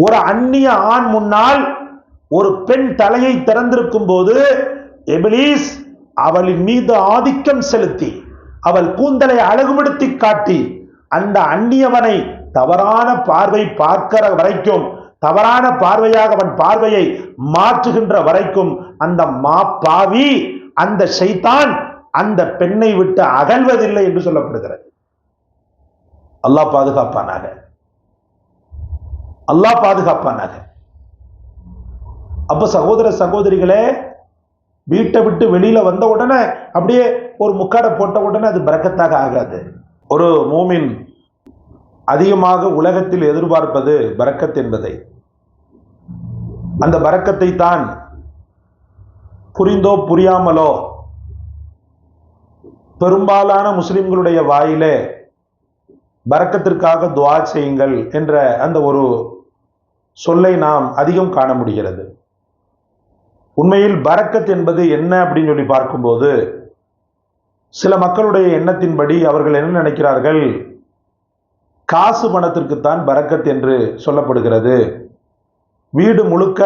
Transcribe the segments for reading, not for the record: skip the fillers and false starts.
ஒரு அந்நிய ஆண் முன்னால் ஒரு பெண் தலையை திறந்திருக்கும் போது இப்லீஸ் அவளின் மீது ஆதிக்கம் செலுத்தி அவள் கூந்தலை அழகுபடுத்தி காட்டி அந்த அந்நியவனை தவறான பார்வை பார்க்கிற வரைக்கும், தவறான பார்வையாக அவன் பார்வையை மாற்றுகின்ற வரைக்கும் அந்த பாவி, அந்த ஷைத்தான் அந்த பெண்ணை விட்டு அகல்வதில்லை என்று சொல்லப்படுகிறது. அல்லாஹ் பாதுகாப்பானாக, அல்லாஹ் பாதுகாப்பானாக. அப்ப சகோதர சகோதரிகளே, வீட்டை விட்டு வெளியில வந்த உடனே அப்படியே ஒரு முக்காடை போட்ட உடனே அது பரக்கத்தாக ஆகாது. ஒரு மூமின் அதிகமாக உலகத்தில் எதிர்பார்ப்பது பரக்கத் என்பதை. அந்த பரக்கத்தை தான் புரிந்தோ புரியாமலோ பெரும்பாலான முஸ்லிம்களுடைய வாயிலே பரக்கத்திற்காக துஆ செய்யுங்கள் என்ற அந்த ஒரு சொல்லை நாம் அதிகம் காண முடிகிறது. உண்மையில் பரக்கத் என்பது என்ன அப்படின்னு சொல்லி பார்க்கும்போது, சில மக்களுடைய எண்ணத்தின்படி அவர்கள் என்ன நினைக்கிறார்கள், காசு பணத்திற்குத்தான் பரக்கத் என்று சொல்லப்படுகிறது. வீடு முழுக்க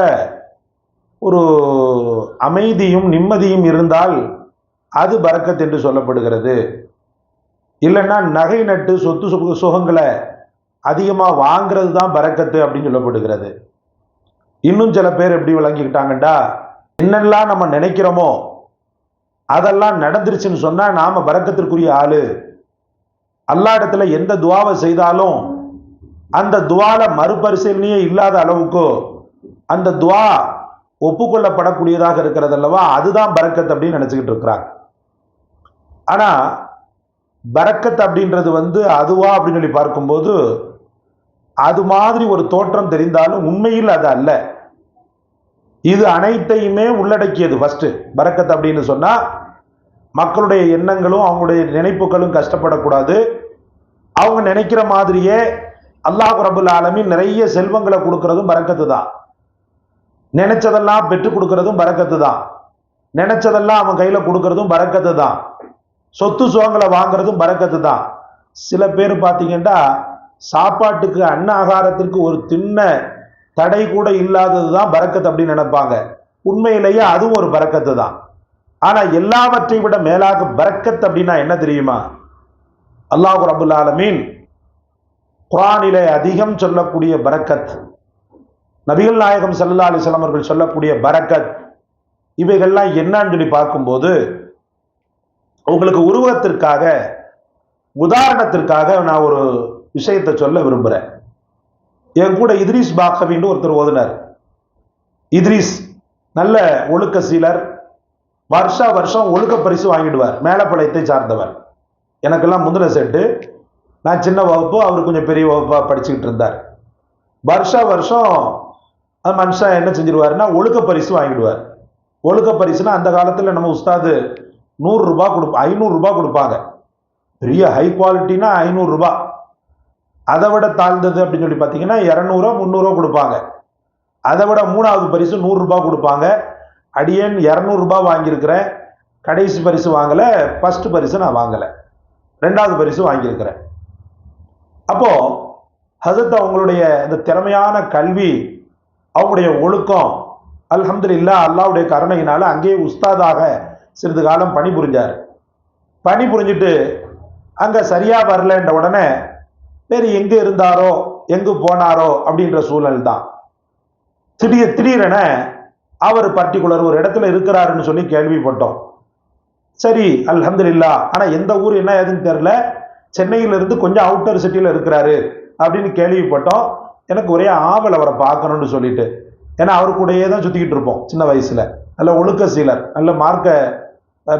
ஒரு அமைதியும் நிம்மதியும் இருந்தால் அது பரக்கத் என்று சொல்லப்படுகிறது. இல்லைன்னா நகை நட்டு சொத்து சுகங்களை அதிகமாக வாங்கிறது தான் பரக்கத்து அப்படின்னு சொல்லப்படுகிறது. இன்னும் சில பேர் எப்படி விளங்கிக்கிட்டாங்கண்டா, என்னெல்லாம் நம்ம நினைக்கிறோமோ அதெல்லாம் நடந்துருச்சுன்னு சொன்னா நாம பரக்கத்திற்குரிய ஆளு. அல்லாஹ் இடத்துல எந்த துவாவை செய்தாலும் அந்த துவால மறுபரிசீலனையே இல்லாத அளவுக்கு அந்த துவா ஒப்புக்கொள்ளப்படக்கூடியதாக இருக்கிறது அல்லவா, அதுதான் பரக்கத் அப்படின்னு நினைச்சுக்கிட்டு இருக்கிறாங்க. ஆனா பரக்கத் அப்படின்றது அதுவா அப்படின்னு சொல்லி பார்க்கும்போது அது மாதிரி ஒரு தோற்றம் தெரிந்தாலும் உண்மையில் அது அல்ல. இது அனைத்தையுமே உள்ளடக்கியது. ஃபர்ஸ்ட் பரக்கத் அப்படின்னு சொன்னா மக்களுடைய எண்ணங்களும் அவங்களுடைய நினைப்புகளும் கஷ்டப்படக்கூடாது. அவங்க நினைக்கிற மாதிரியே அல்லாஹ் ரப்புல் ஆலமீன் நிறைய செல்வங்களை கொடுக்கறதும் பரக்கத்து தான். நினைச்சதெல்லாம் பெற்றுக் கொடுக்கறதும் பரக்கத்து தான். நினைச்சதெல்லாம் அவன் கையில கொடுக்கறதும் பரக்கத்து தான். சொத்து சுகங்களை வாங்குறதும் பரக்கத்து தான். சில பேர் பார்த்தீங்கன்னா சாப்பாட்டுக்கு அன்ன ஆகாரத்திற்கு ஒரு தின்ன தடை கூட இல்லாதது தான் பரக்கத் அப்படின்னு நினைப்பாங்க. உண்மையிலேயே அதுவும் ஒரு பரக்கத்து தான். ஆனா எல்லாவற்றை விட மேலாக பரக்கத் அப்படின்னா என்ன தெரியுமா? அல்லாஹ் ரப்புல் ஆலமீன் குர்ஆனிலே அதிகம் சொல்லக்கூடிய பரக்கத், நபிகள் நாயகம் ஸல்லல்லாஹு அலைஹி வஸல்லம் அவர்கள் சொல்லக்கூடிய பரக்கத், இவைகள்லாம் என்னன்னு சொல்லி பார்க்கும்போது உங்களுக்கு உருவத்திற்காக உதாரணத்திற்காக நான் ஒரு விஷயத்தை சொல்ல விரும்புகிறேன். என் கூட இத்ரீஸ் பாக்கவின்னு ஒருத்தர் ஓதுனார். இத்ரீஸ் நல்ல ஒழுக்க சீலர், வருஷம் ஒழுக்க பரிசு வாங்கிடுவார். மேலப்பாளையத்தை சார்ந்தவர். எனக்கெல்லாம் முந்தின செட்டு. நான் சின்ன வகுப்பு, அவர் கொஞ்சம் பெரிய வகுப்பாக படிச்சுக்கிட்டு இருந்தார். வருஷம் அந்த மனுஷன் என்ன செஞ்சிருவாருன்னா ஒழுக்க பரிசு வாங்கிடுவார். ஒழுக்க பரிசுனா அந்த காலத்தில் நம்ம உஸ்தாது 100 ரூபாய் 500 ரூபாய் கொடுப்பாங்க. பெரிய ஹை குவாலிட்டினா 500 ரூபாய். அதை விட தாழ்ந்தது அப்படின்னு சொல்லி பார்த்தீங்கன்னா 200 300 கொடுப்பாங்க. அதை விட மூணாவது பரிசு 100 ரூபாய் கொடுப்பாங்க. அடியேன் 200 ரூபாய் வாங்கியிருக்கிறேன். கடைசி பரிசு வாங்கலை, ஃபர்ஸ்ட் பரிசு நான் வாங்கலை, 2வது பரிசு வாங்கியிருக்கிறேன். அப்போ ஹஸரத் அவங்களுடைய இந்த திறமையான கல்வி, அவங்களுடைய ஒழுக்கம், அல்ஹம்துலில்லாஹ் அல்லாஹ்வுடைய கருணையினால அங்கேயே உஸ்தாதாக சிறிது காலம் பணிபுரிஞ்சார். பணிபுரிஞ்சிட்டு அங்கே சரியா வரலன்ற உடனே வேறு எங்கே இருந்தாரோ எங்கு போனாரோ அப்படின்ற சூழல் தான். திடீரென அவர் பர்டிகுலர் ஒரு இடத்துல இருக்கிறாருன்னு சொல்லி கேள்விப்பட்டோம். சரி அல்ஹம்துலில்லாஹ். ஆனால் எந்த ஊர் என்ன ஏதுன்னு தெரியல. சென்னையிலிருந்து கொஞ்சம் அவுட்டர் சிட்டியில் இருக்கிறாரு அப்படின்னு கேள்விப்பட்டோம். எனக்கு ஒரே ஆவல் அவரை பார்க்கணும்னு சொல்லிட்டு. ஏன்னா அவரு கூடயே தான் சுற்றிக்கிட்டு இருப்போம் சின்ன வயசுல. நல்ல ஒழுக்க சீலர், நல்ல மார்க்க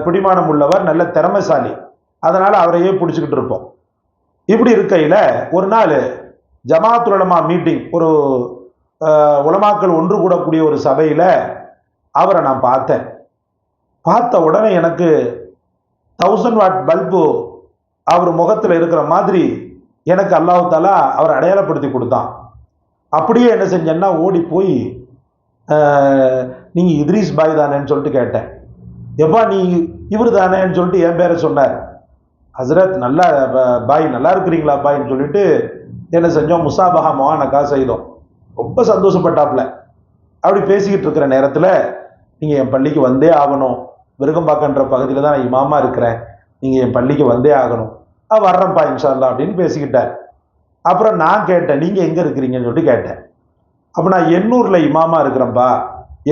பிடிமானம் உள்ளவர், நல்ல திறமைசாலி. அதனால அவரையே பிடிச்சிக்கிட்டு இருப்போம். இப்படி இருக்கையில் ஒரு நாள் ஜமாத்துல் உலமா மீட்டிங், ஒரு உலமாக்கள் ஒன்று கூடக்கூடிய ஒரு சபையில் அவரை நான் பார்த்தேன். பார்த்த உடனே எனக்கு 1000 வாட் பல்பு அவர் முகத்தில் இருக்கிற மாதிரி எனக்கு அல்லாஹ் தஆலா அவர் அடையாளப்படுத்தி கொடுத்தான். அப்படியே என்ன செஞ்சேன்னா ஓடி போய் நீங்கள் இத்ரீஸ் பாய் தானேன்னு சொல்லிட்டு கேட்டேன். எப்பா நீ இவர் தானேன்னு சொல்லிட்டு என் பேரை சொன்னார். ஹசரத் நல்லா பாய் நல்லா இருக்கிறீங்களா பாய்ன்னு சொல்லிட்டு என்ன செஞ்சோம், முசாபஹா மொஹானக்கா செய்தோம். ரொம்ப சந்தோஷப்பட்டாப்ல. அப்படி பேசிக்கிட்டு இருக்கிற நேரத்தில், நீங்கள் என் பள்ளிக்கு வந்தே ஆகணும், விருகம்பாக்கன்ற பகுதியில் தான் நான் இமாமா இருக்கிறேன், நீங்கள் என் பள்ளிக்கு வந்தே ஆகணும், வர்றேன்ப்பா இன்ஷா அல்லாஹ் அப்படின்னு பேசிக்கிட்டார். அப்புறம் நான் கேட்டேன், நீங்கள் எங்கே இருக்கிறீங்கன்னு சொல்லிட்டு கேட்டேன். அப்போ நான் எண்ணூரில் இமாமா இருக்கிறேன்ப்பா.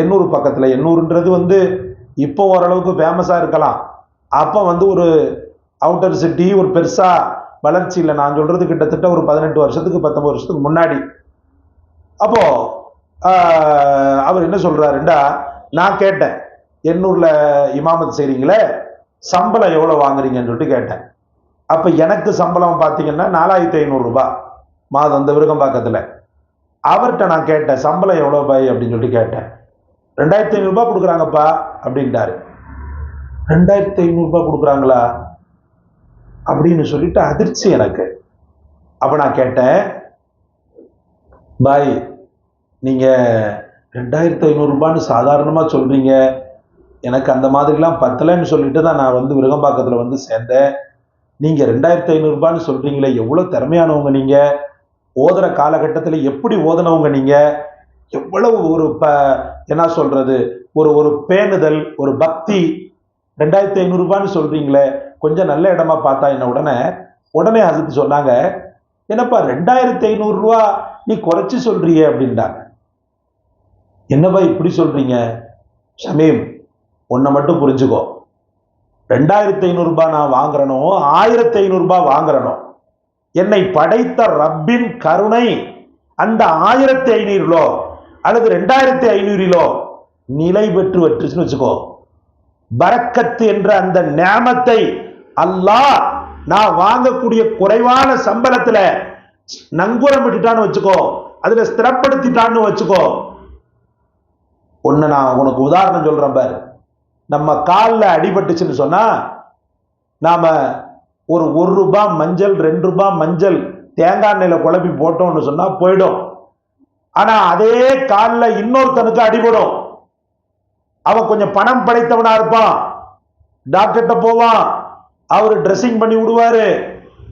எண்ணூர் பக்கத்தில், எண்ணூறுன்றது வந்து இப்போ ஓரளவுக்கு ஃபேமஸாக இருக்கலாம், அப்போ வந்து ஒரு அவுட்டர் சிட்டி, ஒரு பெருசாக வளர்ச்சி இல்லை. நான் சொல்கிறது கிட்டத்தட்ட ஒரு 18 வருஷத்துக்கு 19 வருஷத்துக்கு முன்னாடி. அப்போ அவர் என்ன சொல்றாருண்டா, நான் கேட்டேன், எண்ணூர்ல இமாமத் செய்றீங்களே, சம்பளம் எவ்வளவு வாங்குறீங்கன்னு சொல்லிட்டு கேட்டேன். அப்ப எனக்கு சம்பளம் பார்த்தீங்கன்னா 4500 ரூபாய் மாதம் இந்த விருகம்பாக்கத்துல. அவர்கிட்ட நான் கேட்டேன், சம்பளம் எவ்வளவு பாய் அப்படின்னு சொல்லிட்டு கேட்டேன். 2500 ரூபாய் கொடுக்குறாங்கப்பா அப்படின்ட்டாரு. 2500 ரூபாய் கொடுக்குறாங்களா அப்படின்னு சொல்லிட்டு அதிர்ச்சி எனக்கு. அப்ப நான் கேட்டேன், பாய் நீங்க 2500 ரூபான்னு சாதாரணமா சொல்றீங்க, எனக்கு அந்த மாதிரிலாம் பத்தலைன்னு சொல்லிட்டு தான் நான் வந்து விருகம்பாக்கத்துல வந்து சேர்ந்தேன். நீங்க 2500 ரூபான்னு சொல்றீங்களே, எவ்வளவு திறமையானவங்க நீங்க, ஓதுற காலகட்டத்தில் எப்படி ஓதுனவங்க நீங்க, எவ்வளவு ஒரு என்ன சொல்றது, ஒரு ஒரு பேணுதல், ஒரு பக்தி. 2500 ரூபான்னு சொல்றீங்களே, கொஞ்சம் நல்ல இடமா பார்த்தா என்ன. உடனே ஹசரத் சொன்னாங்க, என்னப்பா 2500 ரூபா நீ குறைச்சி சொல்றிய அப்படின்ட்டாங்க. என்னப்பா இப்படி சொல்றீங்க? ஷமீம், ஒன்ன மட்டும் புரிஞ்சுக்கோ, 2500 ரூபாய் நான் வாங்குறனோ 1500 ரூபாய் வாங்குறனோ, என்னை படைத்த ரப்பின் கருணை அந்த 1500 அல்லது 2500 நிலை பெற்று வச்சுன்னு வச்சுக்கோ. பரக்கத்து என்ற அந்த நியாமத்தை அல்லாஹ் நான் வாங்கக்கூடிய குறைவான சம்பளத்துல நங்குரம் விட்டுட்டான்னு வச்சுக்கோ, அதுல ஸ்திரப்படுத்திட்டான்னு வச்சுக்கோ. ஒன்னு நான் உனக்கு உதாரணம் சொல்றேன் பாரு. நம்ம காலில் அடிபட்டுச்சுன்னு சொன்னா, நாம ஒரு 1 ரூபாய் மஞ்சள் 2 ரூபாய் மஞ்சள் தேங்காய் எண்ணெயில குழப்பி போட்டோம்னு சொன்னா போயிடும். ஆனா அதே காலில் இன்னொருத்தனுக்கு அடிபடும், அவன் கொஞ்சம் பணம் படைத்தவனா இருப்பான், டாக்டர்கிட்ட போவான், அவரு ட்ரெஸ்ஸிங் பண்ணி விடுவாரு,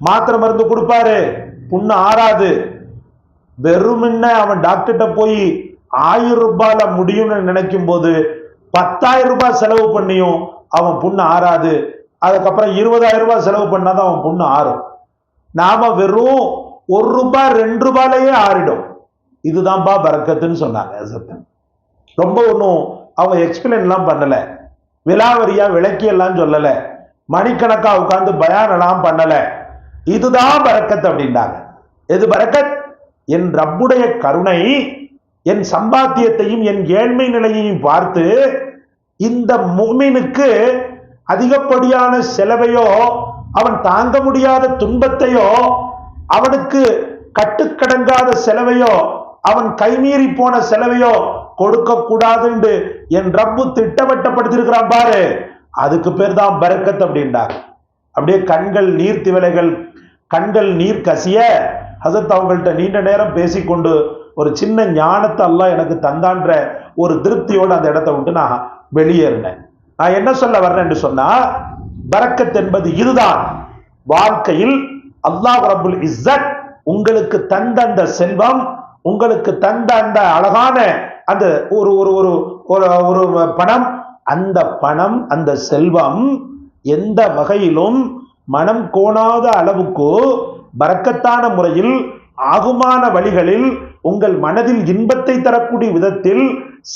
மாத்திரை மருந்து கொடுப்பாரு, புண்ணு ஆறாது. வெறும்ன அவன் டாக்டர்கிட்ட போய் 1000 ரூபாயில முடியும்னு நினைக்கும் போது 10,000 ரூபாய் செலவு பண்ணியும் அவன் புண்ணு ஆறாது. அதுக்கப்புறம் 20,000 ரூபாய் செலவு பண்ணாதான் அவன் புண்ணு ஆறும். நாம வெறும் 1 ரூபாய் 2 ரூபாயிலேயே ஆறிடும். இதுதான்பா பரக்கத்துன்னு சொன்னாங்க. ரொம்ப ஒன்றும் அவங்க எக்ஸ்பிளைன் எல்லாம் பண்ணல, விலாவரியா விளக்கி எல்லாம் சொல்லல, மணிக்கணக்கா உட்கார்ந்து பயான் எல்லாம் பண்ணல. இதுதான் பரக்கத் அப்படின்றாங்க. எது பரக்கத்? என் ரப்புடைய கருணை என் சம்பாத்தியத்தையும் என் ஏழ்மை நிலையையும் பார்த்து இந்த முஃமினுக்கு அதிகப்படியான செலவையோ, அவன் தாங்க முடியாத துன்பத்தையோ, அவனுக்கு கட்டுக்கடங்காத செலவையோ, அவன் கைமீறி போன செலவையோ கொடுக்க கூடாது என்று என் ரப்பு திட்டவட்டப்படுத்திருக்கிறான் பாரு, அதுக்கு பேர் தான் பரக்கத் அப்படின்றாங்க. அப்படியே கண்கள் நீர் திவலைகள், கண்கள் நீர் கசிய ஹசரத் அவங்கள்ட்ட நீண்ட நேரம் பேசிக்கொண்டு ஒரு சின்ன ஞானத்தை அல்லாஹ் எனக்கு தந்தான்ற ஒரு திருப்தியோடு அந்த இடத்தை விட்டு நான் வெளியேறினேன். நான் என்ன சொல்ல வர்றேன் என்று சொன்னா, பரக்கத் என்பது இதுதான். வாழ்க்கையில் அல்லாஹ் ரப்புல் இஸ்ஸத் உங்களுக்கு தந்த அந்த செல்வம், உங்களுக்கு தந்த அந்த அழகான அந்த ஒரு ஒரு ஒரு ஒரு பணம், அந்த பணம் அந்த செல்வம் எந்த வகையிலும் மனம் கோணாத அளவுக்கு பரக்கத்தான முறையில் ஆகுமான வழிகளில் உங்கள் மனதில் இன்பத்தை தரக்கூடிய விதத்தில்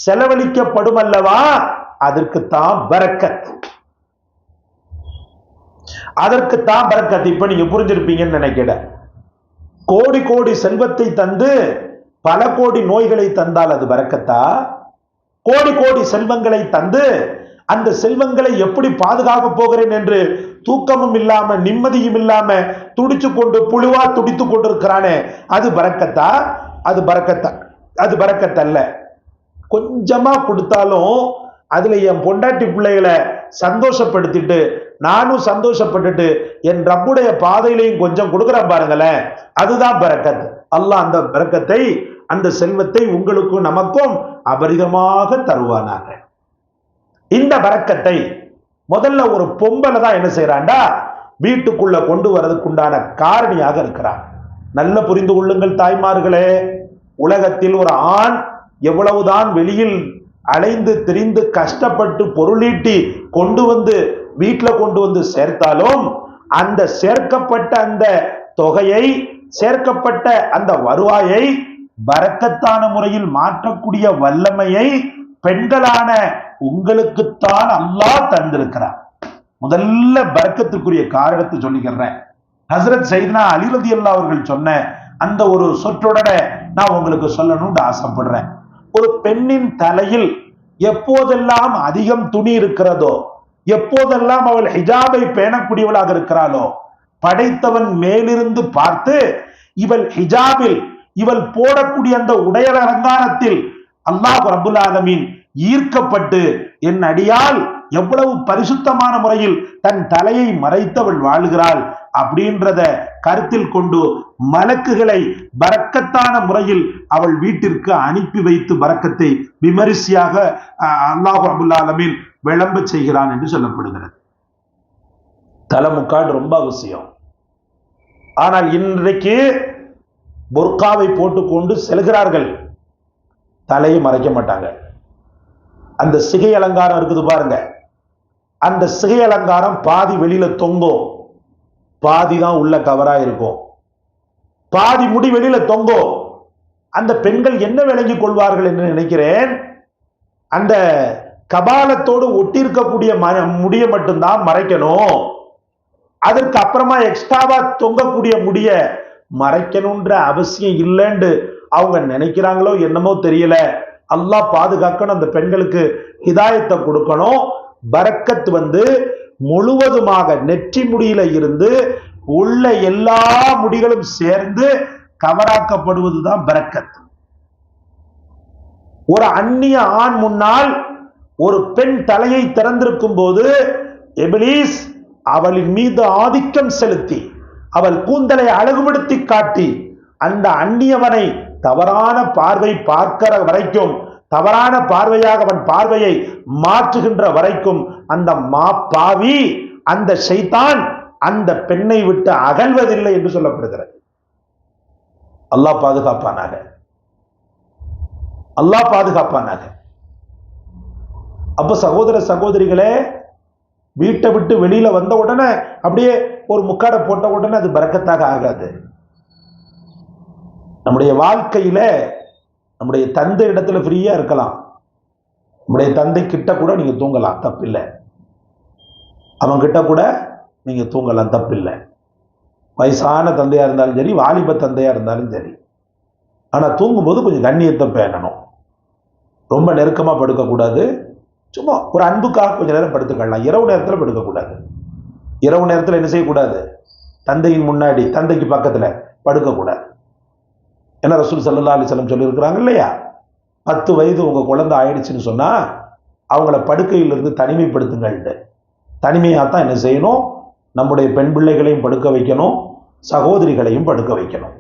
செலவழிக்கப்படும் அல்லவா, அதற்குத்தான் பரக்கத். அதற்குத்தான் பரக்கத். இப்ப நீங்க புரிஞ்சிருப்பீங்கன்னு நினைக்கிறேன். கோடி கோடி செல்வத்தை தந்து பல கோடி நோய்களை தந்தால் அது பரக்கத்தா? கோடி கோடி செல்வங்களை தந்து அந்த செல்வங்களை எப்படி பாதுகாக்க போகிறேன் என்று தூக்கமும் இல்லாம நிம்மதியும் இல்லாம துடிச்சு கொண்டு புழுவா துடித்து கொண்டிருக்கிறானே, அது பரக்கத்தா? அது பரக்கத்தா? அது பரக்கத்தல்ல. கொஞ்சமா கொடுத்தாலும் அதுல என் பொண்டாட்டி பிள்ளைகளை சந்தோஷப்படுத்திட்டு நானும் சந்தோஷப்பட்டுட்டு என் ரப்புடைய பாதையிலையும் கொஞ்சம் கொடுக்குறேன் பாருங்களேன், அதுதான் பரக்கத். அல்லாஹ் அந்த பரக்கத்தை, அந்த செல்வத்தை உங்களுக்கும் நமக்கும் அபரிதமாக தருவானாக. இந்த பரக்கத்தை முதல்ல ஒரு பொம்பளை தான் என்ன செய்யறாண்டா, வீட்டுக்குள்ள கொண்டு வரதுக்குண்டான காரணியாக இருக்கிறார். நல்ல புரிந்து கொள்ளுங்கள் தாய்மார்களே, உலகத்தில் ஒரு ஆண் எவ்வளவுதான் வெளியில் அலைந்து திரிந்து கஷ்டப்பட்டு பொருளீட்டி கொண்டு வந்து வீட்டில் கொண்டு வந்து சேர்த்தாலும் அந்த சேர்க்கப்பட்ட அந்த தொகையை, சேர்க்கப்பட்ட அந்த வருவாயை பரக்கத்தான முறையில் மாற்றக்கூடிய வல்லமையை பெண்களான உங்களுக்குத்தான் அல்லாஹ் தந்திருக்கிறார். முதல்ல பரக்கத்துக்குரிய காரணத்தை சொல்லிக்கிறேன். ஹசரத் சையத்னா அலி ரலியல்லாஹு அவர்கள் சொன்ன அந்த ஒரு சொற்றொடர நான் உங்களுக்கு சொல்லணும்னு ஆசைப்படுறேன். ஒரு பெண்ணின் தலையில் எப்போதெல்லாம் அதிகம் துணி இருக்கிறதோ, எப்போதெல்லாம் அவள் ஹிஜாபை பேணக்கூடியவளாக இருக்கிறாளோ, படைத்தவன் மேலிருந்து பார்த்து இவள் ஹிஜாபில், இவள் போடக்கூடிய அந்த உடையல் அலங்காரத்தில் அல்லாஹ் ரப்புல் ஆலமீன் ஈர்க்கப்பட்டு என் அடியால் எவ்வளவு பரிசுத்தமான முறையில் தன் தலையை மறைத்தவள் வாழ்கிறாள் அப்படின்றத கருத்தில் கொண்டு மலக்குகளை பரக்கத்தான முறையில் அவள் வீட்டிற்கு அனுப்பி வைத்து பரக்கத்தை விமரிசையாக அல்லாஹ் ரப்புல் ஆலமீன் விளம்ப செய்கிறான் என்று சொல்லப்படுகிறது. தலைமுக்காடு ரொம்ப அவசியம். ஆனால் இன்றைக்கு புர்காவை போட்டுக்கொண்டு செல்கிறார்கள், தலையை மறைக்க மாட்டாங்க. அந்த சிகை அலங்காரம் இருக்குது பாருங்க, அந்த சிகை அலங்காரம் பாதி வெளியில தொங்கும், பாதி தான் உள்ள கவரா இருக்கும், பாதி முடி வெளியில தொங்கும். அந்த பெண்கள் என்ன விளங்கிக் கொள்வார்கள் என்று நினைக்கிறேன், அந்த கபாலத்தோடு ஒட்டி இருக்கக்கூடிய முடிய மட்டும்தான் மறைக்கணும், அதற்கு அப்புறமா எக்ஸ்ட்ராவா தொங்கக்கூடிய முடிய மறைக்கணும்ன்ற அவசியம் இல்லைன்னு அவங்க நினைக்கிறாங்களோ என்னமோ தெரியல. அல்லாஹ் பாதுகாக்கணும், அந்த பெண்களுக்கு ஹிதாயத்தை கொடுக்கணும். பரக்கத் முழுவதுமாக நெற்றி முடியில இருந்து உள்ள எல்லா முடிகளும் சேர்ந்து கவராக்கப்படுவதுதான் பரக்கத். ஒரு அந்நிய ஆண் முன்னால் ஒரு பெண் தலையை திறந்திருக்கும் போது இப்லீஸ் அவளின் மீது ஆதிக்கம் செலுத்தி அவள் கூந்தலை அழகுபடுத்தி காட்டி அந்த அந்நியவனை தவறான பார்வை பார்க்கிற வரைக்கும், தவறான பார்வையாக அவன் பார்வையை மாற்றுகின்ற வரைக்கும் அந்த பாவி, அந்த ஷைத்தான் அந்த பெண்ணை விட்டு அகல்வதில்லை என்று சொல்லப்படுகிறது. அல்லாஹ் பாதுகாப்பானாக, அல்லாஹ் பாதுகாப்பானாக. அப்ப சகோதர சகோதரிகளே, வீட்டை விட்டு வெளியில வந்த உடனே அப்படியே ஒரு முக்காடை போட்ட உடனே அது பரக்கத்தாக ஆகாது. நம்முடைய வாழ்க்கையில நம்முடைய தந்தை இடத்துல ஃப்ரீயா இருக்கலாம், நம்முடைய தந்தை கிட்ட கூட நீங்க தூங்கலாம், தப்பில்லை. அவன் கிட்ட கூட நீங்க தூங்கலாம், தப்பில்லை. வயசான தந்தையா இருந்தாலும் சரி, வாலிப தந்தையா இருந்தாலும் சரி. ஆனா தூங்கும்போது கொஞ்சம் கண்ணியத்தை பேணணும். ரொம்ப நெருக்கமா படுக்கக்கூடாது, சும்மா ஒரு அன்புக்காக கொஞ்ச நேரம் படுத்துக்கலாம். இரவு நேரத்தில் படுக்கக்கூடாது. இரவு நேரத்தில் என்ன செய்யக்கூடாது, தந்தையின் முன்னாடி தந்தைக்கு பக்கத்துல படுக்கக்கூடாது. ஏன்னா ரசூல் ஸல்லல்லாஹு அலைஹி வஸல்லம் சொல்லியிருக்கிறாங்க இல்லையா, 10 வயது உங்க குழந்தை ஆயிடுச்சுன்னு சொன்னா அவங்கள படுக்கையிலிருந்து தனிமைப்படுத்துங்கள்ட்டு. தனிமையாகத்தான் என்ன செய்யணும், நம்முடைய பெண் பிள்ளைகளையும் படுக்க வைக்கணும், சகோதரிகளையும் படுக்க வைக்கணும்.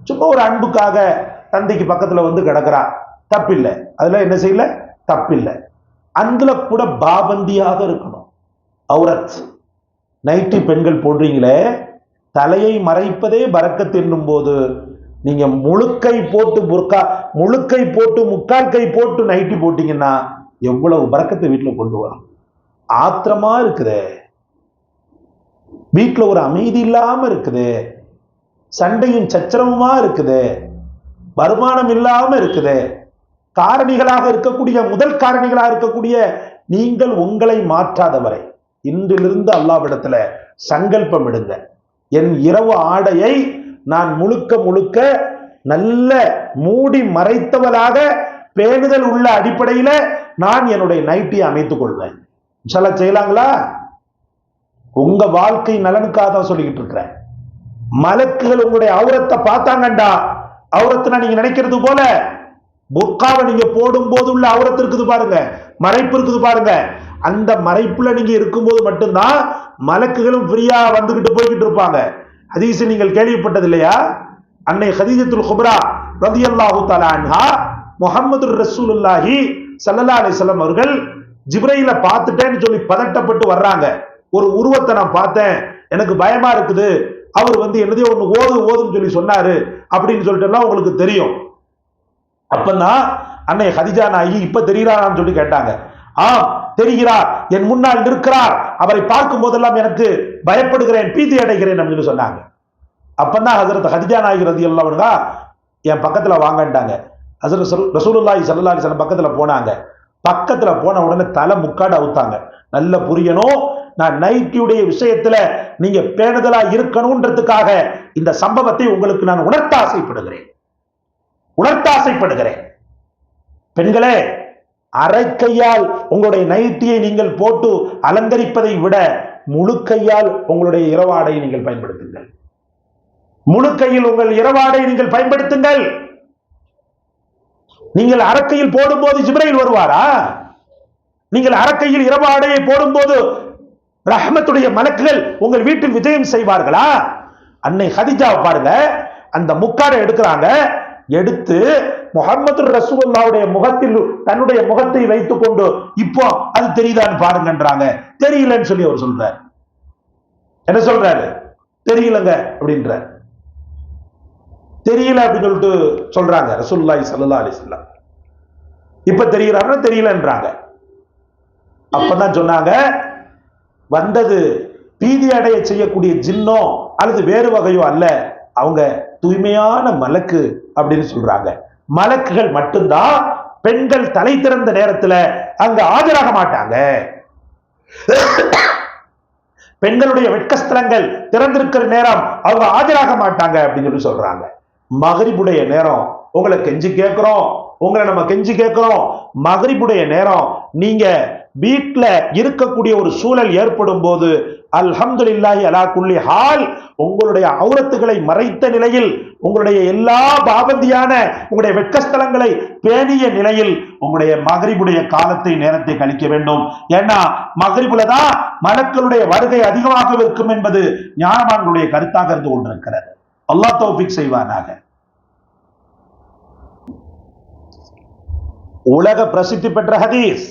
சும்மா ஒரு அன்புக்காக தந்தைக்கு பக்கத்துல கிடக்கிறா, தப்பில்லை. அதுல என்ன செய்யல, தப்பில்லை. அதுல கூட பாபந்தியாக இருக்கணும். அவுரத் நைட்டி பெண்கள் போடுறீங்களே, தலையை மறைப்பதே பரக்கத் என்னும் போது நீங்க முழுக்கை போட்டு புர்கா, முழுக்கை போட்டு முக்கால் கை போட்டு நைட்டி போட்டீங்கன்னா எவ்வளவு பரக்கத்தை வீட்டுல கொண்டு வரும். ஆத்திரமா இருக்குதே, வீட்டுல ஒரு அமைதி இல்லாம இருக்குது, சண்டையும் சச்சரவுமா இருக்குது, வருமானம் இல்லாம இருக்குது. காரணிகளாக இருக்கக்கூடிய, முதல் காரணிகளாக இருக்கக்கூடிய நீங்கள் உங்களை மாற்றாதவரை இன்றிலிருந்து அல்லாஹ்விடத்துல சங்கல்பம் எடுங்க. என் இரவு ஆடையை நான் முழுக்க முழுக்க நல்ல மூடி மறைத்தவளாக பேணுதல் உள்ள அடிப்படையில நான் என்னுடைய நைட்டியை அமைத்துக் கொள்வேன். இன்ஷா செய்யலாங்களா? உங்க வாழ்க்கை நலனுக்காக தான் சொல்லிக்கிட்டு இருக்கிறேன். மலக்குகள் உங்களுடைய அவுரத்தை பார்த்தாங்கண்டா, அவுரத்துனா நீங்க நினைக்கிறது போல புர்காவை நீங்க போடும் போது உள்ள அவுரத்து இருக்குது பாருங்க, மறைப்பு இருக்குது பாருங்க, அந்த மறைப்புல நீங்க இருக்கும்போது மட்டும்தான் மலக்குகளும் ஃப்ரீயா வந்துகிட்டு போய்கிட்டு இருப்பாங்க. ஹதீஸ் நீங்கள் கேள்விப்பட்டது இல்லையா? அன்னை ஹதீஜத்துல் குப்ரா ரலியல்லாஹு தஆலா அன்ஹா முஹம்மது ரசூலுல்லாஹி ஸல்லல்லாஹு அலைஹி வஸல்லம் அவர்கள் ஜிப்ரையில பார்த்துட்டேன்னு சொல்லி பதட்டப்பட்டு வர்றாங்க. ஒரு உருவத்தை நான் பார்த்தேன், எனக்கு பயமா இருக்குது, அவர் என்னதையோ ஒன்று ஓதுன்னு சொல்லி சொன்னாரு அப்படின்னு சொல்லிட்டு உங்களுக்கு தெரியும். அப்பதான் அன்னை ஹதிஜா நாயகி இப்ப தெரிகிறாரான்னு சொல்லி கேட்டாங்க. ஆம் தெரிகிறார், என் முன்னால் நிற்கிறார், அவரை பார்க்கும் போதெல்லாம் எனக்கு பயப்படுகிறேன், பீதி அடைகிறேன் அப்படின்னு சொன்னாங்க. அப்பதான் ஹஜரத் ஹதிஜா நாயகி ரலியல்லாஹு அன்ஹா என் பக்கத்துல வாங்கட்டாங்க. ஹஜரத் ரசூலுல்லாஹி ஸல்லல்லாஹு அலைஹி வஸல்லம் பக்கத்துல போனாங்க. பக்கத்துல போன உடனே தலை முக்காடு அவுத்தாங்க. நல்ல புரியணும், நான் நைட்டியுடைய விஷயத்துல நீங்க பேணுதலா இருக்கணும்ன்றதுக்காக இந்த சம்பவத்தை உங்களுக்கு நான் உணர்த்த ஆசைப்படுகிறேன். பெண்களே, அரைக்கையால் உங்களுடைய நைட்டியை நீங்கள் போட்டு அலங்கரிப்பதை விட முழு கையால் உங்களுடைய இரவாடையை நீங்கள் பயன்படுத்துங்கள். முழு கையில் உங்கள் இரவாடை நீங்கள் பயன்படுத்துங்கள். நீங்கள் அரக்கையில் போடும்போது ஜிப்ரைல் வருவாரா? நீங்கள் அரக்கையில் இரவாடையை போடும்போது ரஹ்மத்துடைய மலக்குகள் உங்கள் வீட்டில் விஜயம் செய்வார்களா? அன்னை ஹதிஜா பாருங்க, அந்த முக்காடை எடுக்கிறாங்க, எடுத்து முஹம்மது ரசூலுல்லாஹ்வுடைய முகத்தில் தன்னுடைய முகத்தை வைத்துக் கொண்டு இப்போ அது தெரியுதான்னு பாருங்கன்றாங்க. தெரியலன்னு சொல்லி அவர் சொல்றாரு. என்ன சொல்றாரு? தெரியலங்க அப்படின்ற. தெரியல அப்படின்னு சொல்லிட்டு சொல்றாங்க ரசூலுல்லாஹி ஸல்லல்லாஹு அலைஹி வஸல்லம். இப்ப தெரிகிறாருன்னா தெரியலன்றாங்க. அப்பதான் சொன்னாங்க, வந்தது பீதி அடைய செய்யக்கூடிய ஜின்னோ அல்லது வேறு வகையோ அல்ல, அவங்க தூய்மையான மலக்கு அப்படின்னு சொல்றாங்க. மலக்குகள் மட்டும்தான் பெண்கள் தலை திறந்த நேரத்துல அங்க ஆஜராக மாட்டாங்க. பெண்களுடைய வெட்கஸ்தலங்கள் திறந்திருக்கிற நேரம் அவங்க ஆஜராக மாட்டாங்க அப்படின்னு சொல்லி சொல்றாங்க. மகரிபுடைய நேரம் உங்களை கெஞ்சி கேட்கிறோம், உங்களை நம்ம கெஞ்சி கேட்கிறோம். மகரிபுடைய நேரம் நீங்க வீட்டுல இருக்கக்கூடிய ஒரு சூழல் ஏற்படும் போது அல்ஹம்துலில்லாஹி அலா குல்லி ஹால் உங்களுடைய ஔரத்துகளை மறைத்த நிலையில், உங்களுடைய எல்லா பாபந்தியான உங்களுடைய வெட்கஸ்தலங்களை பேணிய நிலையில் உங்களுடைய மகரிபுடைய காலத்தை நேரத்தை கழிக்க வேண்டும். ஏன்னா மகரிபுல தான் மலக்களுடைய வருகை அதிகமாக இருக்கும் என்பது ஞானவான்களுடைய கருத்தாக இருந்து கொண்டிருக்கிறது. அல்லாஹ் தௌஃபீக் செய்வானாக. உலக பிரசித்தி பெற்ற ஹதீஸ்,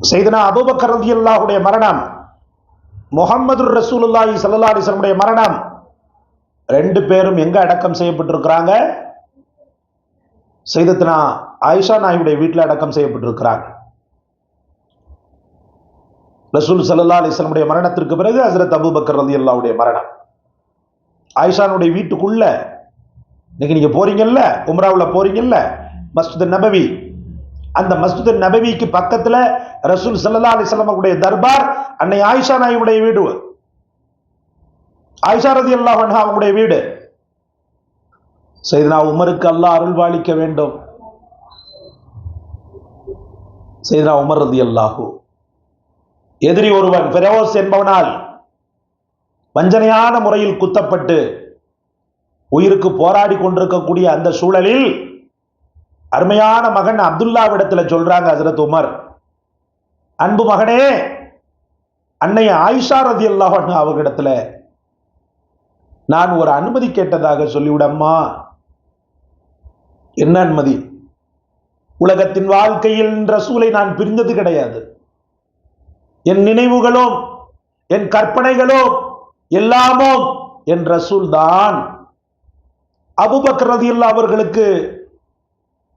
சையதுனா அபூபக்கர் ரலியல்லாஹுடைய மரணம், முஹம்மது ரசூலுல்லாஹி ஸல்லல்லாஹு அலைஹி வஸல்லம் மரணம், ரெண்டு பேரும் எங்க அடக்கம் செய்யப்பட்டிருக்கிறாங்க? சையதத்துனா ஆயிஷா நாயுடைய வீட்டில் அடக்கம் செய்யப்பட்டிருக்கிறாங்க. ரசூல் ஸல்லல்லாஹு அலைஹி வஸல்லம் மரணத்திற்கு பிறகு ஹஜ்ரத் அபூபக்கர் ரலியல்லாஹுடைய மரணம். ஆயிஷானுடைய வீட்டுக்குள்ள இன்னைக்கு நீங்க போறீங்கல்ல, உம்ராவுல போறீங்கல்ல, மஸ்ஜித் நபவி, அந்த மஸ்ஜித் நபவிக்கு பக்கத்துல ரசூல் ஸல்லல்லாஹு அலைஹி வஸல்லம் தர்பார், அன்னை ஆயிஷா நாயுடைய வீடு, ஆயிஷா ரலியல்லாஹு அன்ஹா அவங்களுடைய வீடு. சையதுனா உமருக்கு அல்லாஹ் அருள் பாலிக்க வேண்டும். சையதுனா உமர் ரலியல்லாஹு, எதிரி ஒருவன் ஃபெரோஸ் என்பவனால் வஞ்சனையான முறையில் குத்தப்பட்டு உயிருக்கு போராடி கொண்டிருக்கக்கூடிய அந்த சூழலில் அருமையான மகன் அப்துல்லாவிடத்துல சொல்றாங்க ஹஜ்ரத் உமர், அன்பு மகனே, அன்னை ஆயிஷா ரலியல்லாஹு அன்ஹா அவர்களிடத்துல நான் ஒரு அனுமதி கேட்டதாக சொல்லிவிடம்மா. என்ன அனுமதி? உலகத்தின் வாழ்க்கையில் ரசூலை நான் பிரிந்தது கிடையாது. என் நினைவுகளும் என் கற்பனைகளும் எல்லாமும் என் ரசூல் தான். அபூபக்கர் ரலியல்லாஹு அவர்களுக்கு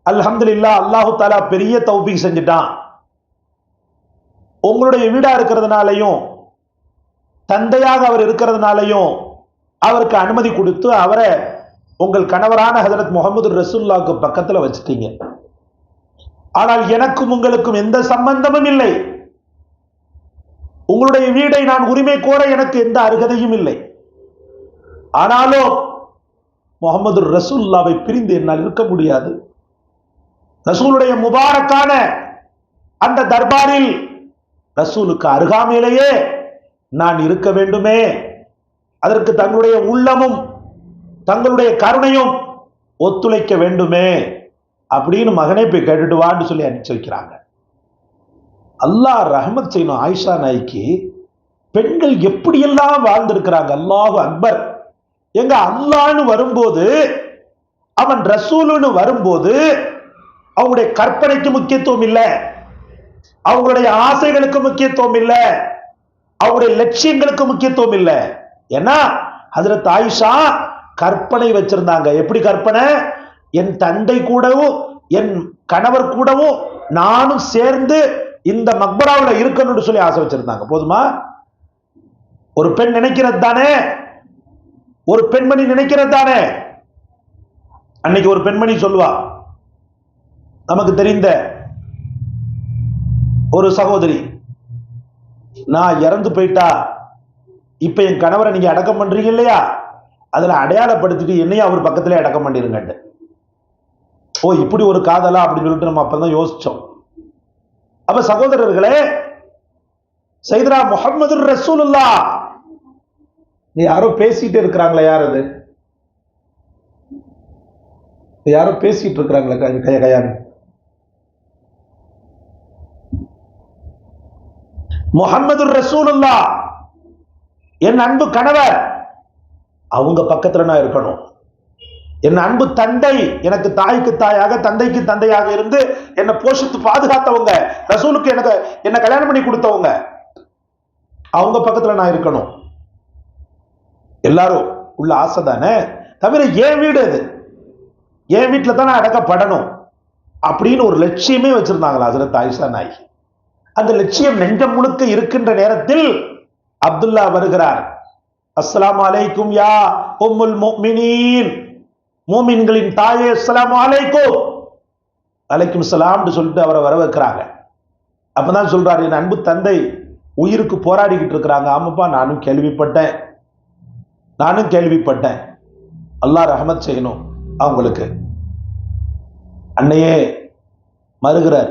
அல்ஹம்துலில்லாஹ் அல்லாஹு தஆலா பெரிய தௌஃபீக் செஞ்சிட்டான். உங்களுடைய வீடா இருக்கிறதுனாலையும் தந்தையாக அவர் இருக்கிறதுனாலையும் அவருக்கு அனுமதி கொடுத்து அவரை உங்கள் கணவரான ஹஜரத் முஹம்மது ரசூலுல்லாஹ்க்கு பக்கத்துல வச்சுட்டீங்க. ஆனால் எனக்கும் உங்களுக்கும் எந்த சம்பந்தமும் இல்லை. உங்களுடைய வீடை நான் உரிமை கோர எனக்கு எந்த அருகதையும் இல்லை. ஆனாலும் முஹம்மது ரசூலுல்லாஹ்வை பிரிந்து என்னால் இருக்க முடியாது. ரசூலுடைய முபாரக்கான அந்த தர்பாரில் ரசூலுக்கு அருகாமையிலேயே நான் இருக்க வேண்டுமே, அதற்கு தங்களுடைய உள்ளமும் தங்களுடைய கருணையும் ஒத்துழைக்க வேண்டுமே அப்படின்னு மகனே போய் கேட்டுட்டு வான்னு சொல்லி அனுப்பிச்சு வைக்கிறாங்க. அல்லாஹ் ரஹ்மத் செய்யணும் ஆயிஷா நாய்க்கு. பெண்கள் எப்படியெல்லாம் வாழ்ந்திருக்கிறாங்க. அல்லாஹு அக்பர். எங்க அல்லாஹ்னு வரும்போது, அவன் ரசூலுன்னு வரும்போது அவங்களுடைய கற்பனைக்கு முக்கியத்துவம் இல்லை, அவங்களுடைய ஆசைகளுக்கு முக்கியத்துவம் இல்லை, அவங்களுடைய லட்சியங்களுக்கு முக்கியத்துவம் இல்லை. ஏன்னா ஹஜ்ரத் ஆயிஷா கற்பனை வச்சிருந்தாங்க. எப்படி கற்பனை? என் தந்தை கூடவும் என் கணவர் கூடவும் நானும் சேர்ந்து இந்த மக்பராவில் இருக்கணும்னு சொல்லி ஆசை வச்சிருந்தாங்க. போதுமா? ஒரு பெண் நினைக்கிறது தானே, ஒரு பெண்மணி நினைக்கிறது தானே. அன்னைக்கு ஒரு பெண்மணி சொல்லுவா, நமக்கு தெரிந்த ஒரு சகோதரி, நான் இறந்து போயிட்டா இப்ப என் கணவரை நீங்க அடக்கம் பண்றீங்க இல்லையா, அதுல அடையாளப்படுத்திட்டு என்னையும் அவர் பக்கத்திலே அடக்கம் பண்ணிருங்க. ஓ, இப்படி ஒரு காதலா அப்படின்னு சொல்லிட்டு நம்ம அப்பதான் யோசிச்சோம். அப்ப சகோதரர்களே, சையதுனா முஹம்மது ரசூலுல்லாஹ், யாரோ பேசிட்டு இருக்கிறாங்களா? யார் அது? யாரோ பேசிட்டு இருக்கிறாங்களா? கையான்னு முஹம்மது ரசூலுல்லாஹ் என் அன்பு கணவர், அவங்க பக்கத்துல நான் இருக்கணும். என் அன்பு தந்தை, எனக்கு தாய்க்கு தாயாக தந்தைக்கு தந்தையாக இருந்து என்னை போஷித்து பாதுகாத்தவங்க, ரசூலுக்கு எனக்கு என்ன கல்யாணம் பண்ணி கொடுத்தவங்க, அவங்க பக்கத்துல நான் இருக்கணும். எல்லாரும் உள்ள ஆசை தானே, தவிர என் வீடு அது, என் வீட்டுல தான் நான் அடக்கப்படணும் அப்படின்னு ஒரு லட்சியமே வச்சிருந்தாங்களா ஹஜ்ரத் ஆயிஷா நாயகி. அந்த லட்சியம் நெஞ்சம் முழுக்க இருக்கின்ற நேரத்தில் அப்துல்லா வருகிறார். அஸ்ஸலாமு அலைக்கும் யா உம்முல் முஃமினீன், மூமின்களின் தாயே, அஸ்ஸலாமு அலைக்கும். அலைக்கும் சலாம் சொல்லிட்டு அவரை வர வைக்கிறாங்க. அப்பதான் சொல்றாரு, என் அன்பு தந்தை உயிருக்கு போராடிக்கிட்டு இருக்கிறாங்க. ஆமாப்பா, நானும் கேள்விப்பட்டேன். அல்லாஹ் ரஹமத் செய்யணும் அவங்களுக்கு. அன்னையே மறுகிறார்,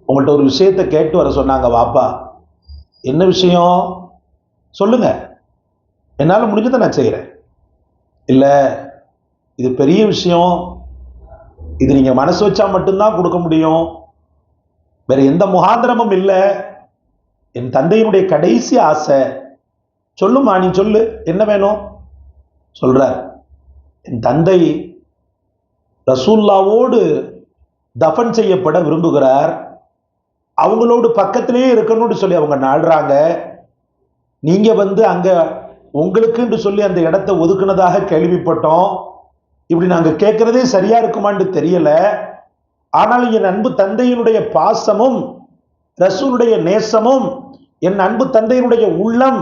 உங்கள்கிட்ட ஒரு விஷயத்தை கேட்டு வர சொன்னாங்க வாப்பா. என்ன விஷயம் சொல்லுங்க, என்னால முடிஞ்சதை நான் செய்யறேன். இல்ல, இது பெரிய விஷயம், இது நீங்க மனசு வச்சா மட்டும்தான் கொடுக்க முடியும், வேற எந்த முகாந்திரமும் இல்லை, என் தந்தையினுடைய கடைசி ஆசை. சொல்லுமா, நீ சொல்லு, என்ன வேணும்? சொல்றார், என் தந்தை ரசூல்லாவோடு தஃபன் செய்யப்பட விரும்புகிறார், அவங்களோடு பக்கத்திலேயே இருக்கணும்னு சொல்லி அவங்க நாடுறாங்க. நீங்க அங்க உங்களுக்குன்னு சொல்லி அந்த இடத்தை ஒதுக்குனதாக கேள்விப்பட்டோம். இப்படி நாங்க கேட்கறதே சரியா இருக்குமான்னு தெரியல. ஆனால் என் அன்பு தந்தையினுடைய பாசமும் ரசூலுடைய நேசமும், என் அன்பு தந்தையினுடைய உள்ளம்,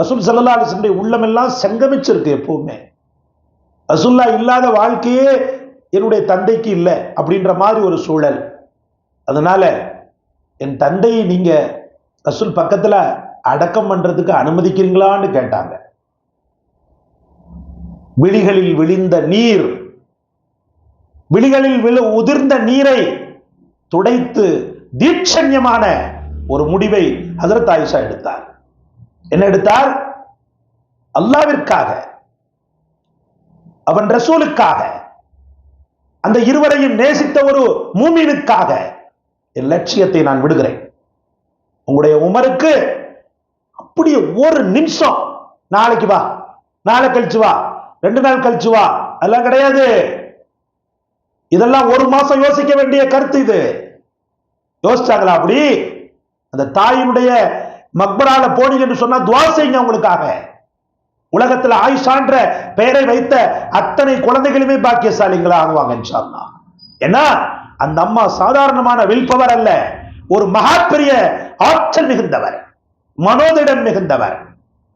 ரசூல் ஸல்லல்லாஹு அலைஹி வஸல்லம் உள்ளம் எல்லாம் சங்கமிச்சிருக்கு எப்பவுமே. ரசூல்லா இல்லாத வாழ்க்கையே என்னுடைய தந்தைக்கு இல்லை அப்படின்ற மாதிரி ஒரு சூழல். அதனால என் தந்தையை நீங்க ரசூல் பக்கத்துல அடக்கம் பண்றதுக்கு அனுமதிக்கிறீங்களான்னு கேட்டாங்க. விழிகளில் விழுந்த நீர், விழிகளில் உதிர்ந்த நீரை துடைத்து தீட்சண்யமான ஒரு முடிவை ஹஜ்ரத் ஆயிஷா எடுத்தார். என்ன எடுத்தார்? அல்லாஹ்விற்காக, அவன் ரசூலுக்காக, அந்த இருவரையும் நேசித்த ஒரு மூமினுக்காக என் லட்சியத்தை நான் விடுகிறேன். உங்களுடைய உமருக்கு அப்படியே ஒரு நிமிஷம், நாளைக்கு வா, நாளை கழிச்சு வா, 2 நாள் கழிச்சு வா, அதெல்லாம் கிடையாது. இதெல்லாம் ஒரு மாசம் யோசிக்க வேண்டிய கருத்து. இது யோசிச்சாங்களா? அப்படி அந்த தாயினுடைய மக்பரால போனீங்கன்னு சொன்னா துவா செய்யுங்க உங்களுக்காக. உலகத்துல ஆயிஷான்ற பெயரை வைத்த அத்தனை குழந்தைகளுமே பாக்கியசாலிகளா ஆகுவாங்க இன்ஷா அல்லாஹ். ஏன்னா அந்த அம்மா சாதாரணமான வில்பவர் அல்ல, ஒரு மகா பெரிய ஆற்றல் மிகுந்தவர், மனோதிடம் மிகுந்தவர்.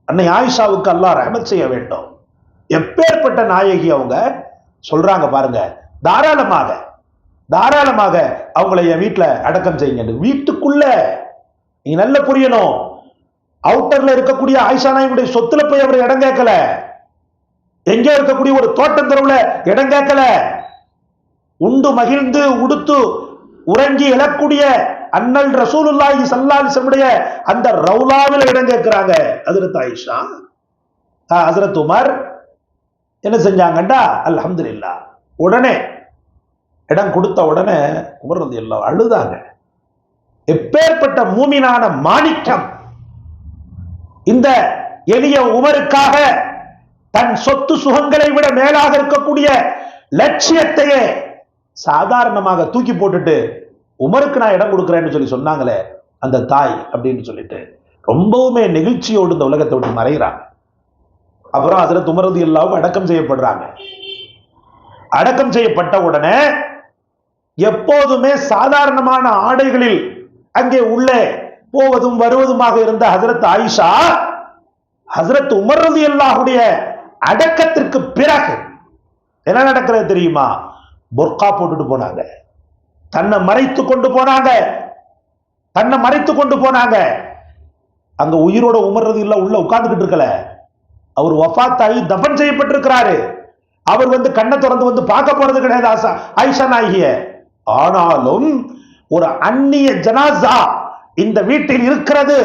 அன்னை ஆயிஷாவுக்கு அல்லாஹ் ரஹ்மத் செய்ய வேண்டும். எப்பேற்பட்ட நாயகி அவங்க. சொல்றாங்க பாருங்க, தாராளமாக தாராளமாக அவங்களை என் வீட்டுல அடக்கம் செய்யுங்க. வீட்டுக்குள்ள நீங்க நல்ல புரியணும், அவுட்டர்ல இருக்கக்கூடிய ஆயிஷா நாயகியுடைய சொத்துல போய் அவர் இடம் கேட்கல, எங்க இருக்கக்கூடிய ஒரு தோட்டம் தெருவுல இடம் கேட்கல, உண்டு மகிழ்ந்து உடுத்து உறங்கி எழக்கூடிய அண்ணல் ரசூலுல்லாஹி ஸல்லல்லாஹு அலைஹி வஸல்லம் அந்த ரவுலாவில் இடம் கேட்கிறாங்க ஹஜ்ரத் ஆயிஷா. ஹஜ்ரத் உமர் என்ன செஞ்சாங்கண்டா, அல்ஹம்துலில்லாஹ், உடனே இடம் கொடுத்த உடனே உமர் ரலியல்லாஹு அழுதாங்க. எப்பேற்பட்ட மூமினான மாணிக்கம் இந்த எளிய உமருக்காக தன் சொத்து சுகங்களை விட மேலாக இருக்கக்கூடிய லட்சியத்தையே சாதாரணமாக தூக்கி போட்டுட்டு உமருக்கு நான் இடம் கொடுக்கிறேன்னு சொல்லி சொன்னாங்களே அந்த தாய் அப்படின்னு சொல்லிட்டு ரொம்பவுமே நெகிழ்ச்சியோடு இந்த உலகத்தை விட்டு மறைகிறாங்க. அப்புறம் ஹஜ்ரத் உமர் ரலியல்லாஹு அடக்கம் செய்யப்படுறாங்க. அடக்கம் செய்யப்பட்ட உடனே எப்போதுமே சாதாரணமான ஆடைகளில் அங்கே உள்ளே போவதும் வருவதுமாக இருந்த ஹசரத் ஆயிஷா, ஹசரத் உமர் ரலியல்லாஹுடைய அடக்கத்திற்கு பிறகு என்ன நடக்கிறது தெரியுமா? புர்கா போட்டுட்டு போனாங்க, தன்னை மறைத்து கொண்டு போனாங்க, தன்னை மறைத்து கொண்டு போனாங்க. அங்க உயிரோட உமர் ரலியல்லாஹு உள்ள உட்கார்ந்துகிட்டு இருக்கல, அவர் வஃபாத்தாகி தஃபன் செய்யப்பட்டிருக்கிறாரு. அவர் வந்து கண்ணை திறந்து வந்து பார்க்க போறது கிடையாது ஆயிஷா நாயகிய. ஆனாலும் ஒரு அந்நிய ஜனாசா இந்த வீட்டில் இருக்கிறது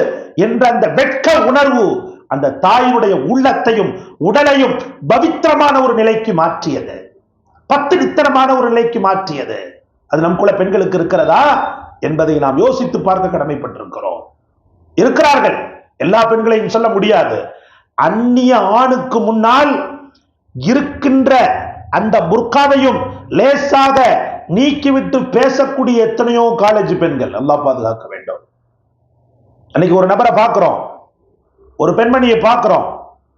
என்ற அந்த வெட்க உணர்வு அந்த தாயினுடைய உள்ளத்தையும் உடலையும் பவித்திரமான ஒரு நிலைக்கு மாற்றியது, பத்தினித்தனமான ஒரு நிலைக்கு மாற்றியது. அது நமக்குள்ள பெண்களுக்கு இருக்கிறதா என்பதை நாம் யோசித்து பார்க்க கடமைப்பட்டிருக்கிறோம். இருக்கிறார்கள், எல்லா பெண்களையும் சொல்ல முடியாது. அந்நிய ஆணுக்கு முன்னால் இருக்கின்ற அந்த புர்காவையும் லேசாக நீக்கிவிட்டு பேசக்கூடிய எத்தனையோ காலேஜ் பெண்கள், அல்லாஹ் பாதுகாக்க வேண்டும். அன்னைக்கு ஒரு நபரை பார்க்கிறோம், ஒரு பெண்மணியை பார்க்கிறோம்,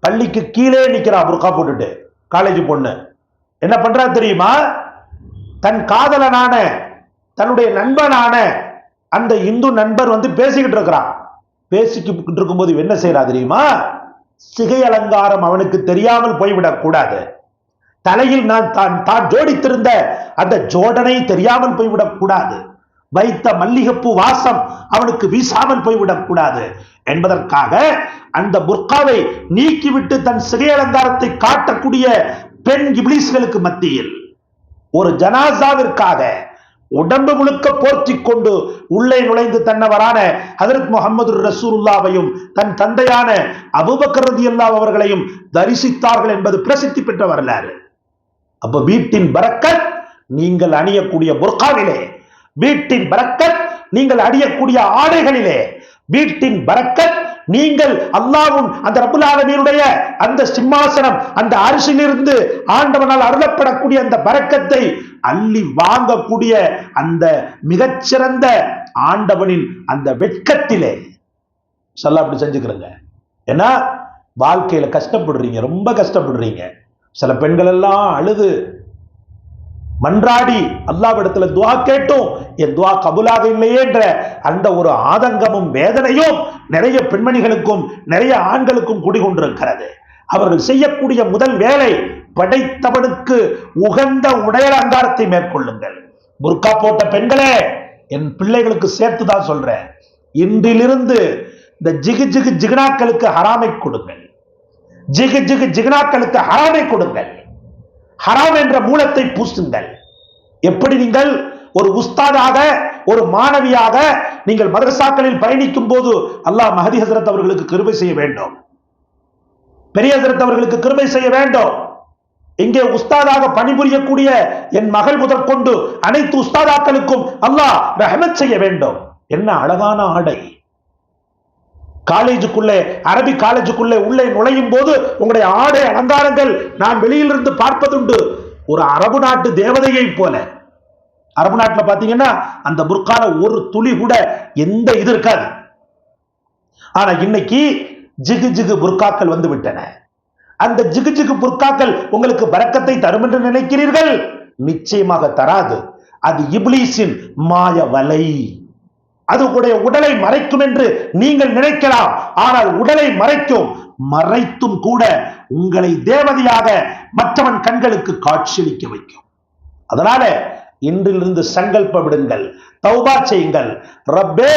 பள்ளிக்கு கீழே நிக்கிறா புர்கா போட்டுட்டு, காலேஜ் பொண்ணு. என்ன பண்றா தெரியுமா? தன் காதலனான தன்னுடைய நண்பனான அந்த இந்து நண்பர் வந்து பேசிக்கிட்டு இருக்கிறான். பேசிக்கிட்டு இருக்கும்போது என்ன செய்யறா தெரியுமா? சிகை அலங்காரம் அவனுக்கு தெரியாமல் போய்விடக் கூடாது, தலையில் தான் ஜோடித்திருந்த அந்த ஜோடனை தெரியாமல் போய்விடக் கூடாது, வைத்த மல்லிகைப்பூ வாசம் அவனுக்கு வீசாமல் போய்விடக் கூடாது என்பதற்காக அந்த புர்காவை நீக்கிவிட்டு தன் சிகை அலங்காரத்தை காட்டக்கூடிய பெண் இப்லீஸ்களுக்கு மத்தியில் ஒரு ஜனாசாவிற்காக உடம்பு முழுக்க போர்த்தி கொண்டு உள்ளே நுழைந்து தன்னவரான ஹஜரத் முஹம்மது ரசூலுல்லாவையும் தன் தந்தையான அபூபக்கர் ரலியல்லாஹு அவர்களையும் தரிசித்தார்கள் என்பது பிரசித்தி பெற்ற வரலாறு. அப்ப வீட்டின் பரக்கத் நீங்கள் அணியக்கூடிய புர்காவிலே, வீட்டின் பரக்கத் நீங்கள் அணியக்கூடிய ஆடைகளிலே, வீட்டின் பரக்கத் நீங்கள் அல்லாஹ்வும் அந்த ரப்புல் ஆலமீனுடைய அந்த சிம்மாசனம் அந்த அரிசியிலிருந்து ஆண்டவனால் அருளப்படக்கூடிய அந்த பரக்கத்தை அள்ளி வாங்கக்கூடிய அந்த மிகச்சிறந்த ஆண்டவனின் அந்த வெட்கத்திலே சொல்ல அப்படி செஞ்சுக்கிறங்க. ஏன்னா வாழ்க்கையில கஷ்டப்படுறீங்க, ரொம்ப கஷ்டப்படுறீங்க. சில பெண்கள் எல்லாம் அழுது மன்றாடி அல்லாஹ்விடத்துல துஆ கேட்டும் என் துஆ கபூலாக இல்லையே என்ற அந்த ஒரு ஆதங்கமும் வேதனையும் நிறைய பெண்மணிகளுக்கும் நிறைய ஆண்களுக்கும் குடிகொண்டிருக்கிறது. அவர்கள் செய்யக்கூடிய முதல் வேலை, படைத்தவனுக்கு உகந்த உடைய அலங்காரத்தை மேற்கொள்ளுங்கள். புர்கா போட்ட பெண்களே, என் பிள்ளைகளுக்கு சேர்த்து தான் சொல்றேன், இன்றிலிருந்து இந்த ஜிகு ஜிகு ஜிகனாக்களுக்கு ஹராமை கொடுங்கள், ஜிகு ஜிகு ஜிகனாக்களுக்கு ஹராமை கொடுங்கள், ஹராம் என்ற மூலத்தை பூசுங்கள். எப்படி நீங்கள் ஒரு உஸ்தாதாக ஒரு மாணவியாக நீங்கள் மதரசாக்களில் பயணிக்கும் போது அல்லாஹ் மஹதி ஹசரத் அவர்களுக்கு கிருபை செய்ய வேண்டும், பெரிய ஹசரத் அவர்களுக்கு கிருபை செய்ய வேண்டும். இங்கே உஸ்தாதாக பணிபுரியக்கூடிய என் மகள் முதற்கொண்டு அனைத்து உஸ்தாதாக்களுக்கும் அல்லாஹ் ரஹ்மத் செய்ய வேண்டும். என்ன அழகான ஆடை! காலேஜுக்குள்ளே, அரபி காலேஜுக்குள்ளே உள்ளே நுழையும் போது உங்களுடைய ஆடை அலங்காரங்கள் நான் வெளியிலிருந்து பார்ப்பதுண்டு. ஒரு அரபு நாட்டு தேவதையை போல. அரபு நாட்டில் பாத்தீங்கன்னா அந்த புர்கால ஒரு துளி கூட எந்த இது இருக்காது. ஆனா இன்னைக்கு ஜிகு ஜிகு புர்காக்கள் வந்து விட்டன. அந்த ஜிகு ஜிகு புர்காக்கள் உங்களுக்கு பரக்கத்தை தரும் என்று நினைக்கிறீர்கள்? நிச்சயமாக தராது. அது இப்லீஸின் மாய வலை. அது உடலை மறைக்கும் என்று நீங்கள் நினைக்கலாம். ஆனால் உடலை மறைக்கும், மறைத்தும் கூட உங்களை தேவதையாக மற்றவன் கண்களுக்கு காட்சியளிக்க வைக்கும். அதனால இன்றிலிருந்து சங்கல்ப விடுங்கள், தௌபா செய்யுங்கள். ரப்பே,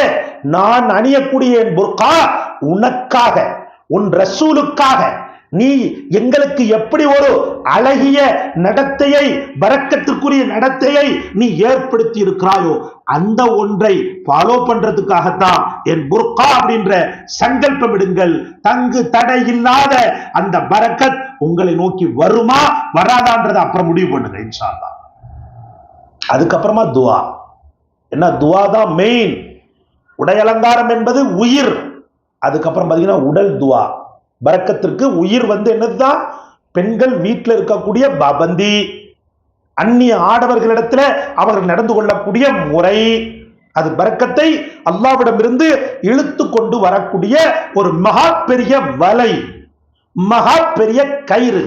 நான் அணியக்கூடிய என் புர்கா உனக்காக, உன் ரசூலுக்காக நீ எங்களுக்கு எப்படி ஒரு அழகிய நடத்தையை, பரக்கத்திற்குரிய நடத்தையை நீ ஏற்படுத்தி இருக்கிறாயோ அந்த ஒன்றை ஃபாலோ பண்றதுக்காகத்தான் என் புர்கா அப்படின்ற சங்கல்பம் விடுங்கள். தங்கு தடை இல்லாத அந்த பரக்கத் உங்களை நோக்கி வருமா வராதான்றதை அப்புறம் முடிவு பண்ணுங்க இன்ஷா அல்லாஹ். அதுக்கப்புறமா துஆ. என்ன, துஆ தான் மெயின். உடை அலங்காரம் என்பது உயிர். அதுக்கப்புறம் பாத்தீங்கன்னா உடல் துஆ. பரக்கத்திற்கு உயிர் வந்து என்னதுதான்? பெண்கள் வீட்டில் இருக்கக்கூடிய பாபந்தி, அந்நிய ஆடவர்களிடத்துல அவர்கள் நடந்து கொள்ளக்கூடிய முறை, அது பரக்கத்தை அல்லாஹ்விடம் இருந்து இழுத்து கொண்டு வரக்கூடிய ஒரு மகா பெரிய வலை, மகா பெரிய கயிறு.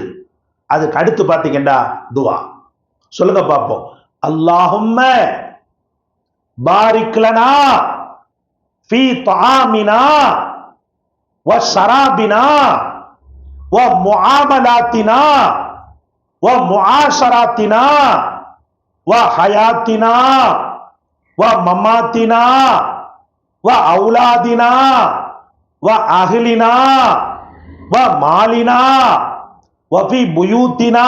அதுக்கு அடுத்து பாத்தீங்கன்னா துஆ. சொல்லுங்க பார்ப்போம். அல்லாஹும்ம பாரிக் லனா ஃபீ தஆமினா வ ஷராபினா வ முஆமலாத்தினா வ முஆஷராத்தினா வ ஹயாத்தினா வ மமாத்தினா வ அவுலாதினா வ அஹ்லினா வ மாலினா வ ஃபீ புயூத்தினா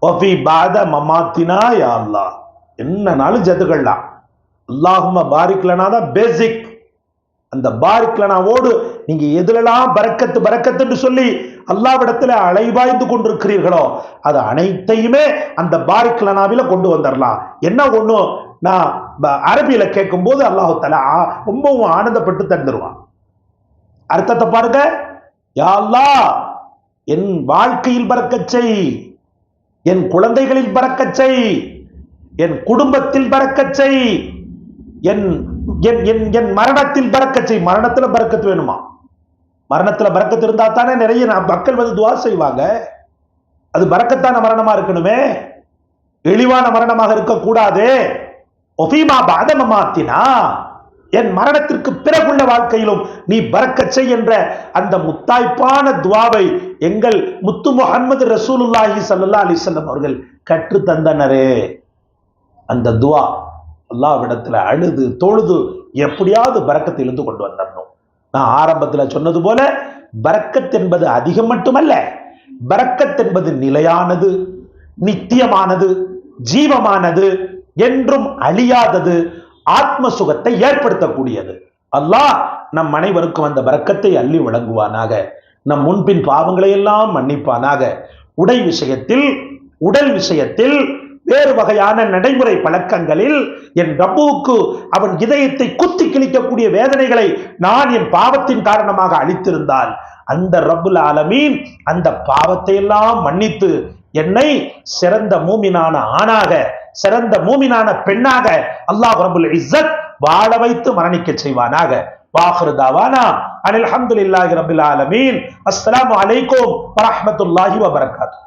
வ ஃபீ பஅத மமாத்தினா. யா அல்லாஹ், என்னனாலும் ஜதுகள்லாம் அல்லாஹும்ம பாரிக் லனா தான் பேசிக். அந்த பாரிக் லனாவோடு நீங்க எதுலெல்லாம் பரக்கத்து பரக்கத்துன்னு சொல்லி அல்லாஹ்விடத்துல அலைவாய்ந்து கொண்டிருக்கிறீர்களோ அது அனைத்தையுமே அந்த பாரிக் லனாவில கொண்டு வந்துடலாம். என்ன ஒண்ணு, நான் அரபியில கேட்கும் போது அல்லாஹு தஆலா ரொம்பவும் ஆனந்தப்பட்டு தந்துருவான். அர்த்தத்தை பாருங்க. யா அல்லாஹ், என் வாழ்க்கையில் பரக்கச் செய், என் குழந்தைகளில் பரக்கச் செய், என் குடும்பத்தில் பரக்கச் செய், என் என் மரணத்தில் பரக்கச் செய். மரணத்துல பரக்கத்து வேணுமா? மரணத்துல பரக்கத்து இருந்தா தானே நிறைய மக்கள் வந்து துஆ செய்வாங்க. அது பரக்கத்தான மரணமா இருக்கணுமே, இழிவான மரணமாக இருக்கக்கூடாது. ஒஃபீமா பஅத மமாத்தினா, என் மரணத்திற்கு பிறகுள்ள வாழ்க்கையிலும் நீ பரக்கச் செய் என்ற அந்த முத்தாய்ப்பான துஆவை எங்கள் முத்து முஹம்மது ரசூலுல்லாஹி ஸல்லல்லாஹு அலைஹி வஸல்லம் அவர்கள் கற்று தந்தனரே. அந்த துஆ அல்லாஹ்விடத்துல அழுது தொழுது எப்படியாவது பரக்கத்தை இழுந்து கொண்டு வந்துடணும். நான் ஆரம்பத்தில் சொன்னது போல பரக்கத் என்பது அதிகம் மட்டுமல்ல, பரக்கத் என்பது நிலையானது, நித்தியமானது, ஜீவமானது, என்றும் அழியாதது, ஆத்ம சுகத்தை ஏற்படுத்தக்கூடியது. அல்லாஹ் நம் அனைவருக்கும் அந்த பரக்கத்தை அள்ளி வழங்குவானாக. நம் முன்பின் பாவங்களை எல்லாம் மன்னிப்பானாக. உடல் விஷயத்தில் வேறு வகையான நடைமுறை பழக்கங்களில் என் ரப்புவுக்கு அவன் இதயத்தை குத்தி கிழிக்கக்கூடிய வேதனைகளை நான் என் பாவத்தின் காரணமாக அளித்திருந்தால் அந்த ரப்புல் ஆலமீன் அந்த பாவத்தை எல்லாம் மன்னித்து என்னை சிறந்த மூமினான ஆணாக, சிறந்த மூமினான பெண்ணாக அல்லாஹ் ரப்புல் இஸ்ஸத் வாழ வைத்து மரணிக்க செய்வானாக. வாஹிரு தாவானா அனில் ஹம்துலில்லாஹி ரப்பில் ஆலமீன். அஸ்ஸலாமு அலைக்கும் வரஹ்மத்துல்லாஹி வபரகாத்துஹு.